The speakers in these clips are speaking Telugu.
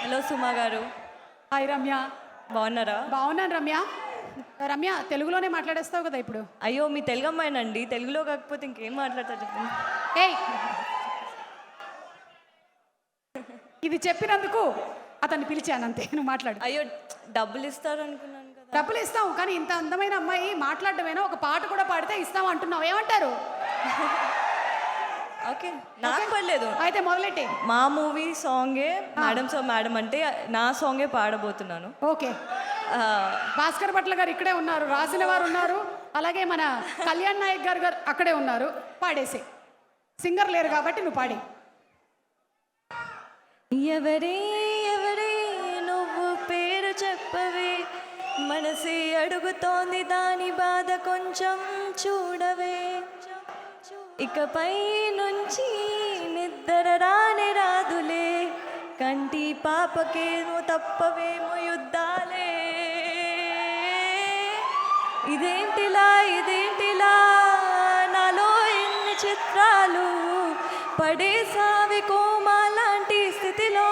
హలో సుమా గారు, హాయ్ రమ్య. బాగున్నారా? బాగున్నాను రమ్య. రమ్య తెలుగులోనే మాట్లాడేస్తావు కదా ఇప్పుడు. అయ్యో మీ తెలుగు అమ్మాయినండి, తెలుగులో కాకపోతే ఇంకేం మాట్లాడతా చెప్పండి. ఏయ్, ఇది చెప్పినందుకు అతన్ని పిలిచాను అంతే, నువ్వు మాట్లాడు. అయ్యో డబ్బులు ఇస్తారు అనుకున్నాను కదా. డబ్బులు ఇస్తాం, కానీ ఇంత అందమైన అమ్మాయి మాట్లాడటమేనా, ఒక పాట కూడా పాడితే ఇస్తాం అంటున్నావు, ఏమంటారు? ఓకే, నాకు పర్లేదు. అయితే మొదలెట్టి. మా మూవీ సాంగే మేడం సో మేడం అంటే నా సాంగే పాడబోతున్నాను. ఓకే. భాస్కర్ భట్ల గారు ఇక్కడే ఉన్నారు, రాసిన వారు ఉన్నారు, అలాగే మన కళ్యాణ్ నాయక్ గారు అక్కడే ఉన్నారు. పాడేసి, సింగర్ లేరు కాబట్టి నువ్వు పాడి. ఎవరే ఎవరే నువ్వు పేరు చెప్పవే, మనసే అడుగుతోంది దాని బాధ కొంచెం చూడవే, ఇకపై నుంచి నిద్ర రానే రాదులే, కంటి పాపకేమో తప్పవేమో యుద్ధాలే, ఇదేంటిలా ఇదేంటిలా నాలో ఎన్ని చిత్రాలు పడేసావి కోమాలాంటి స్థితిలో,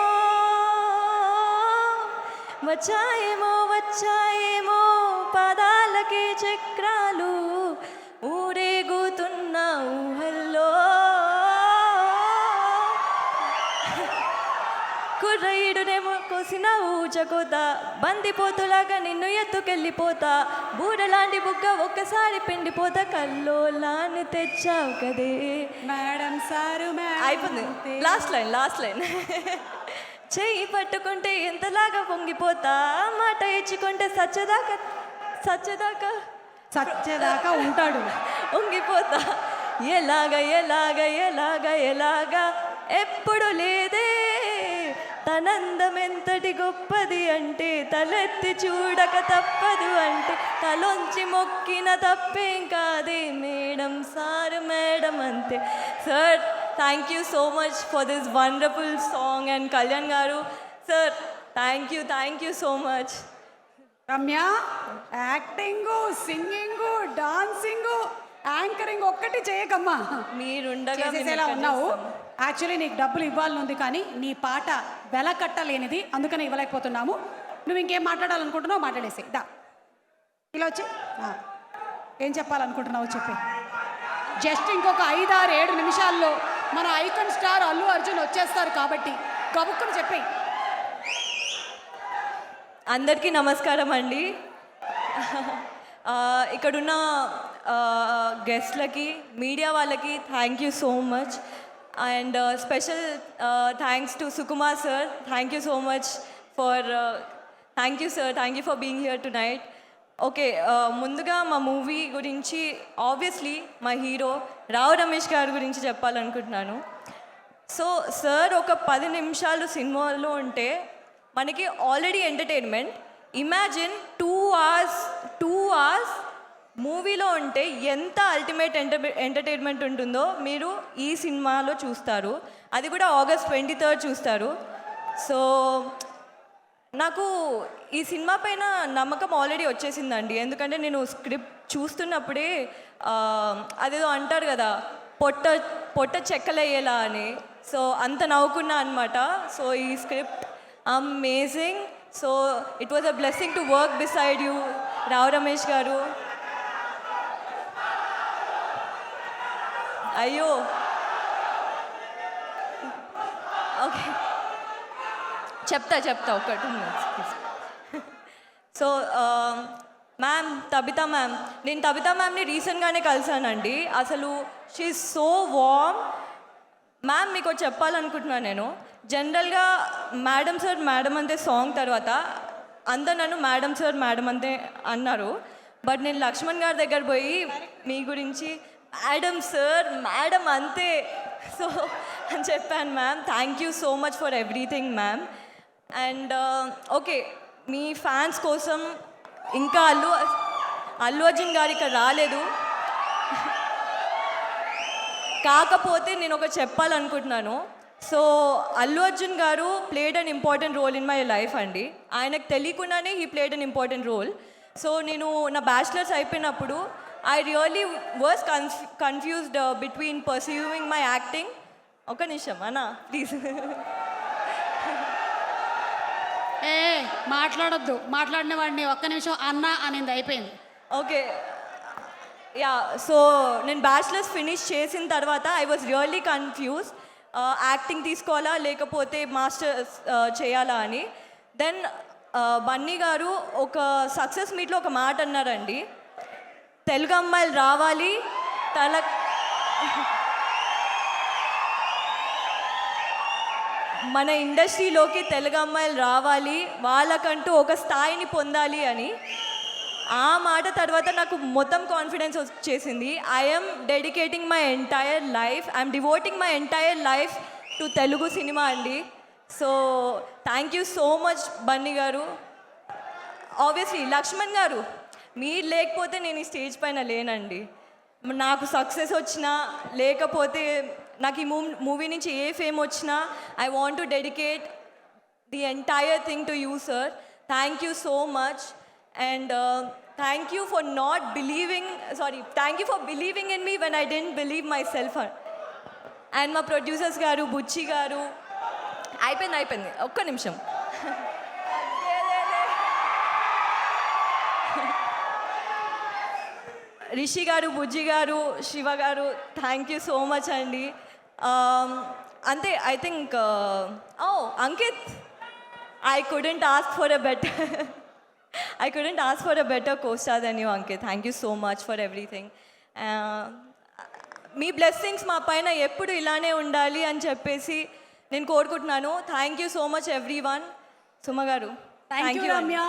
వచ్చాయేమో పాదాలకే చక్రాలు, ఊరేగుతున్న ఊహల్లో, కుర్రయ్యుడునేమో కోసిన ఊచకోత, బందిపోతులాగా నిన్ను ఎత్తుకెళ్ళిపోతా, బూరలాంటి బుగ్గ ఒక్కసారి పిండిపోతా, కల్లోలాన్ని తెచ్చావు కదే మేడం సారు. అయిపోయింది, లాస్ట్ లైన్. చెయ్యి పట్టుకుంటే ఎంతలాగా పొంగిపోతా, మాట ఇచ్చుకుంటే సచ్చదాకా ఉంటాడు, ఉంగిపోతా, ఎలాగా ఎప్పుడు లేదే, తనందం ఎంతటి గొప్పది అంటే, తలెత్తి చూడక తప్పదు అంటే, తలొంచి మొక్కిన తప్పేం కాదే, మేడం సారు మేడం అంతే. Sir, thank you so much for this wonderful song. And Kalyan garu sir, thank you so much. Ramya, acting, singing, dancing, anchoring ఒక్కటి చేయకమ్మా, మీరుండగా ఉన్నావు. యాక్చువల్లీ నీకు డబ్బులు ఇవ్వాలని ఉంది, కానీ నీ పాట వెల కట్టలేనిది, అందుకని ఇవ్వలేకపోతున్నాము. నువ్వు ఇంకేం మాట్లాడాలనుకుంటున్నావు మాట్లాడేసి దా, ఇలా వచ్చి ఏం చెప్పాలనుకుంటున్నావు చెప్పి. జస్ట్ ఇంకొక 5-6-7 నిమిషాల్లో మన ఐకాన్ స్టార్ అల్లు అర్జున్ వచ్చేస్తారు కాబట్టి గబుక్కుని చెప్పి. అందరికీ నమస్కారం అండి. ఇక్కడున్న గెస్ట్లకి, మీడియా వాళ్ళకి thank you so much. And special thanks to Sukumar sir. Thank you so much for thank you for being here to night. Okay, ముందుగా మా మూవీ గురించి ఆబ్వియస్లీ మా హీరో రావు రమేష్ గారి గురించి చెప్పాలనుకుంటున్నాను. సో సార్ ఒక 10 నిమిషాలు సినిమాలో ఉంటే మనకి ఆల్రెడీ ఎంటర్టైన్మెంట్. ఇమాజిన్ 2 hours మూవీలో ఉంటే ఎంత అల్టిమేట్ ఎంటర్టైన్మెంట్ ఉంటుందో మీరు ఈ సినిమాలో చూస్తారు. అది కూడా August 23rd చూస్తారు. సో నాకు ఈ సినిమా పైన నమ్మకం ఆల్రెడీ వచ్చేసిందండి. ఎందుకంటే నేను స్క్రిప్ట్ చూస్తున్నప్పుడే అదేదో అంటారు కదా, పొట్ట చెక్కలయ్యేలా అని. సో అంత నవ్వుకున్నా అనమాట. సో ఈ script amazing. So it was a blessing to work beside you Rao Ramesh garu. అయ్యో, ఓకే, చెప్తా ఒక 2 minutes. So ma'am, Tabitha ma'am, నేను తబితా మ్యామ్ని రీసెంట్గానే కలిసానండి. అసలు she is so warm. Ma'am, మీకు చెప్పాలనుకుంటున్నాను, నేను జనరల్గా మేడం సార్ మేడం అంతే సాంగ్ తర్వాత అందరు నన్ను మేడం సార్ మేడం అంతే అన్నారు. బట్ నేను లక్ష్మణ్ గారి దగ్గర పోయి మీ గురించి మేడం సార్ మేడం అంతే సో అని చెప్పాను. Ma'am, thank you so much for everything ma'am. And okay, me fans కోసం ఇంకా అల్లు అర్జున్ గారు ఇక్కడ రాలేదు, కాకపోతే నేను ఒక చెప్పాలనుకుంటున్నాను. సో అల్లు అర్జున్ గారు played an important role in my life అండి. ఆయనకు తెలియకుండానే he played an important role. So నేను నా బ్యాచిలర్స్ అయిపోయినప్పుడు I really was confused between pursuing my acting. ఒక నిమిషం అన్నా ప్లీజ్. మాట్లాడిన వాడిని ఒక్క నిమిషం అన్న అనింది అయిపోయింది. ఓకే యా సో నేను బ్యాచిలర్స్ ఫినిష్ చేసిన తర్వాత I was really confuse acting తీసుకోవాలా లేకపోతే మాస్టర్స్ చేయాలా అని. దెన్ బన్నీ గారు ఒక సక్సెస్ మీట్లో ఒక మాట అన్నారండి, తెలుగు అమ్మాయిలు రావాలి తల మన ఇండస్ట్రీలోకి తెలుగు అమ్మాయిలు రావాలి, వాళ్ళకంటూ ఒక స్థాయిని పొందాలి అని. ఆ మాట తర్వాత నాకు మొత్తం కాన్ఫిడెన్స్ వచ్చేసింది. I'm dedicating my entire life, I'm devoting my entire life to Telugu cinema అండి. So thank you so much Bunny garu. Obviously Laxman గారు, మీరు లేకపోతే నేను ఈ స్టేజ్ పైన లేనండి. నాకు సక్సెస్ వచ్చినా లేకపోతే నాకు ఈ మూవీ నుంచి ఏ ఫేమ్ వచ్చినా I want to dedicate the entire thing to you sir. Thank you so much and thank you for not believing thank you for believing in me when I didn't believe myself. And మా ప్రొడ్యూసర్స్ గారు, బుచ్చి గారు, అయిపోయింది ఒక్క నిమిషం. రిషి గారు, బుజ్జి గారు, శివ గారు, థ్యాంక్ యూ సో మచ్ అండి. అంతే I think Ankit, I couldn't ask for a better co-star than you, Ankit. Thank you so much for everything. Me blessings మా పైన ఎప్పుడు ఇలానే ఉండాలి అని చెప్పేసి నేను కోరుకుంటున్నాను. Thank you so much every one. Suma గారు థ్యాంక్ యూ రమ్య.